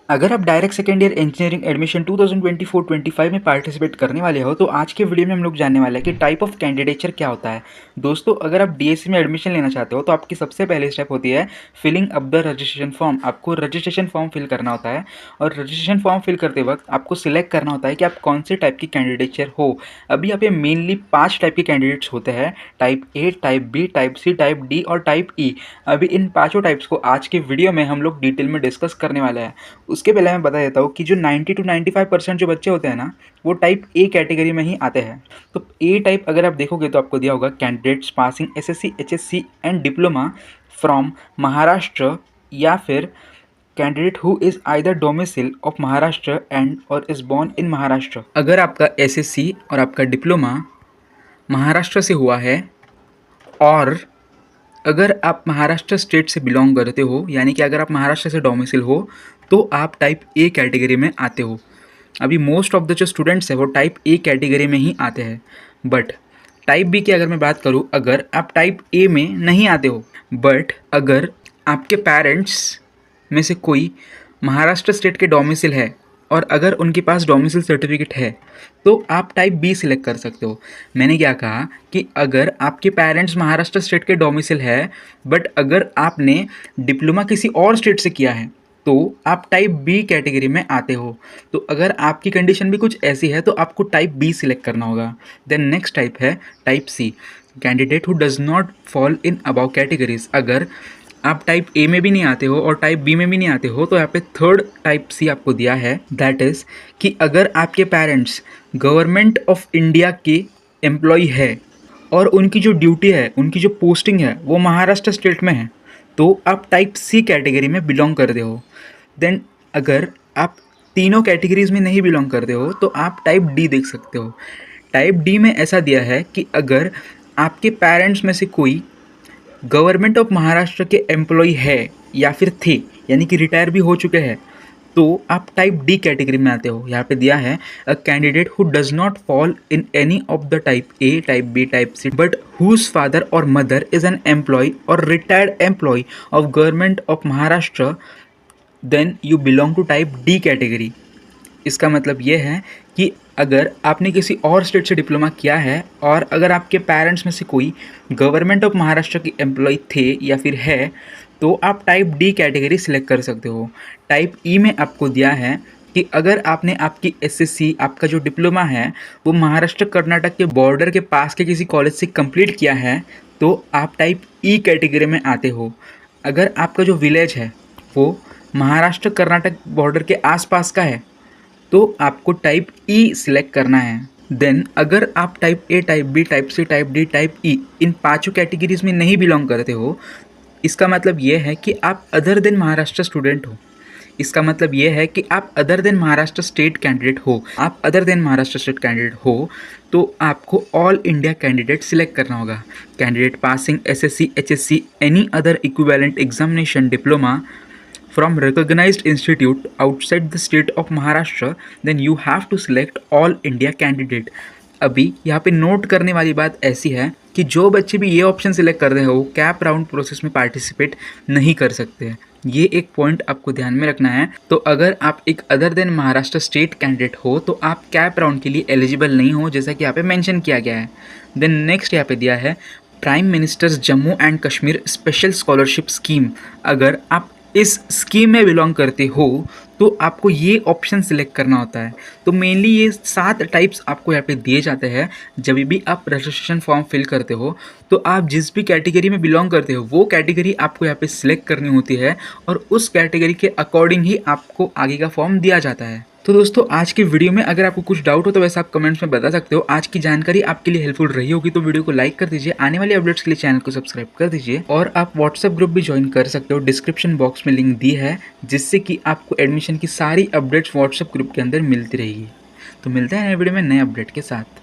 अगर आप direct second year engineering admission 2024-25 में पार्टिसिपेट करने वाले हो तो आज के वीडियो में हम लोग जानने वाले हैं कि टाइप ऑफ कैंडिडेचर क्या होता है। दोस्तों, अगर आप डीएससी में एडमिशन लेना चाहते हो तो आपकी सबसे पहली स्टेप होती है filling up the registration form. आपको रजिस्ट्रेशन फॉर्म फिल करना होता है और रजिस्ट्रेशन फॉर्म फिल करते वक्त आपको सिलेक्ट करना होता है कि आप कौन से टाइप की कैंडिडेचर हो। अभी यहाँ पे मेनली 5 टाइप के कैंडिडेट्स होते हैं, type A, type B, type C, type D और टाइप ई। अभी इन पाँचों टाइप्स को आज के वीडियो में हम लोग डिटेल में डिस्कस करने वाले हैं। उसके पहले मैं बता देता हूँ कि जो 90 to 95% जो बच्चे होते हैं ना, वो टाइप ए कैटेगरी में ही आते हैं। तो ए टाइप अगर आप देखोगे तो आपको दिया होगा candidates passing SSC, HSC and diploma from Maharashtra, या फिर candidate who is either domicile of Maharashtra and और इज़ बोर्न इन महाराष्ट्र। अगर आपका एसएससी और आपका डिप्लोमा महाराष्ट्र से हुआ है और अगर आप महाराष्ट्र स्टेट से बिलोंग करते हो, यानी कि अगर आप महाराष्ट्र से डोमिसाइल हो, तो आप टाइप ए कैटेगरी में आते हो। अभी मोस्ट ऑफ द जो स्टूडेंट्स हैं वो टाइप ए कैटेगरी में ही आते हैं। बट टाइप बी की अगर मैं बात करूँ, अगर आप टाइप ए में नहीं आते हो, बट अगर आपके पेरेंट्स में से कोई महाराष्ट्र स्टेट के डोमिसाइल है और अगर उनके पास डोमिसाइल सर्टिफिकेट है तो आप टाइप बी सिलेक्ट कर सकते हो। मैंने क्या कहा कि अगर आपके पेरेंट्स महाराष्ट्र स्टेट के डोमिसाइल है बट अगर आपने डिप्लोमा किसी और स्टेट से किया है तो आप टाइप बी कैटेगरी में आते हो। तो अगर आपकी कंडीशन भी कुछ ऐसी है तो आपको टाइप बी सिलेक्ट करना होगा। देन नेक्स्ट टाइप है type C, candidate who does not fall in above categories. अगर आप टाइप ए में भी नहीं आते हो और टाइप बी में भी नहीं आते हो तो यहाँ पे थर्ड टाइप सी आपको दिया है, दैट इज़ कि अगर आपके पेरेंट्स गवर्नमेंट ऑफ इंडिया के एम्प्लॉय है और उनकी जो ड्यूटी है, उनकी जो पोस्टिंग है वो महाराष्ट्र स्टेट में है, तो आप टाइप सी कैटेगरी में बिलोंग करते हो। देन अगर आप तीनों कैटेगरीज में नहीं बिलोंग करते हो तो आप टाइप डी देख सकते हो। टाइप डी में ऐसा दिया है कि अगर आपके पेरेंट्स में से कोई गवर्नमेंट ऑफ महाराष्ट्र के एम्प्लॉय है या फिर थे, यानी कि रिटायर भी हो चुके हैं, तो आप टाइप डी कैटेगरी में आते हो। यहाँ पे दिया है a candidate who does not fall in any of the type A, type B, type C but whose father और मदर इज एन एम्प्लॉय और retired employ of government of Maharashtra, then you belong to type D category. इसका मतलब ये है कि अगर आपने किसी और स्टेट से डिप्लोमा किया है और अगर आपके पेरेंट्स में से कोई गवर्नमेंट ऑफ महाराष्ट्र के एम्प्लॉय थे या फिर है तो आप टाइप डी कैटेगरी सिलेक्ट कर सकते हो। टाइप ई में आपको दिया है कि अगर आपने आपकी एसएससी, आपका जो डिप्लोमा है वो महाराष्ट्र कर्नाटक के बॉर्डर के पास के किसी कॉलेज से कंप्लीट किया है तो आप टाइप ई कैटेगरी में आते हो। अगर आपका जो विलेज है वो महाराष्ट्र कर्नाटक बॉर्डर के आसपास का है तो आपको टाइप ई सिलेक्ट करना है। देन अगर आप type A, type B, type C, type D, type E इन पांचों कैटेगरीज में नहीं बिलोंग करते हो, इसका मतलब ये है कि आप अदर देन महाराष्ट्र स्टूडेंट हो। इसका मतलब ये है कि आप other than Maharashtra state candidate हो। आप other than Maharashtra state candidate हो तो आपको ऑल इंडिया कैंडिडेट सिलेक्ट करना होगा। Candidate passing SSC, HSC, any other equivalent examination diploma from recognized institute outside the state of Maharashtra, then you have to select all India candidate। अभी यहाँ पे note करने वाली बात ऐसी है कि जो बच्चे भी ये ऑप्शन सिलेक्ट कर रहे हो वो कैप राउंड प्रोसेस में पार्टिसिपेट नहीं कर सकते हैं। ये एक पॉइंट आपको ध्यान में रखना है। तो अगर आप एक other than Maharashtra state candidate हो तो आप कैप राउंड के लिए एलिजिबल नहीं हो, जैसा कि यहाँ पे मेंशन किया गया है। देन नेक्स्ट यहाँ पे दिया है prime ministers Jammu and Kashmir special scholarship scheme. अगर आप इस स्कीम में बिलोंग करते हो तो आपको ये ऑप्शन सिलेक्ट करना होता है। तो मेनली ये 7 टाइप्स आपको यहाँ पे दिए जाते हैं। जब भी आप रजिस्ट्रेशन फॉर्म फिल करते हो तो आप जिस भी कैटेगरी में बिलोंग करते हो वो कैटेगरी आपको यहाँ पे सिलेक्ट करनी होती है और उस कैटेगरी के अकॉर्डिंग ही आपको आगे का फॉर्म दिया जाता है। तो दोस्तों, आज की वीडियो में अगर आपको कुछ डाउट हो तो वैसे आप कमेंट्स में बता सकते हो। आज की जानकारी आपके लिए हेल्पफुल रही होगी तो वीडियो को लाइक कर दीजिए, आने वाली अपडेट्स के लिए चैनल को सब्सक्राइब कर दीजिए और आप व्हाट्सएप ग्रुप भी ज्वाइन कर सकते हो। डिस्क्रिप्शन बॉक्स में लिंक दी है जिससे कि आपको एडमिशन की सारी अपडेट्स व्हाट्सएप ग्रुप के अंदर मिलती रहेगी। तो मिलते हैं नए वीडियो में नए अपडेट के साथ।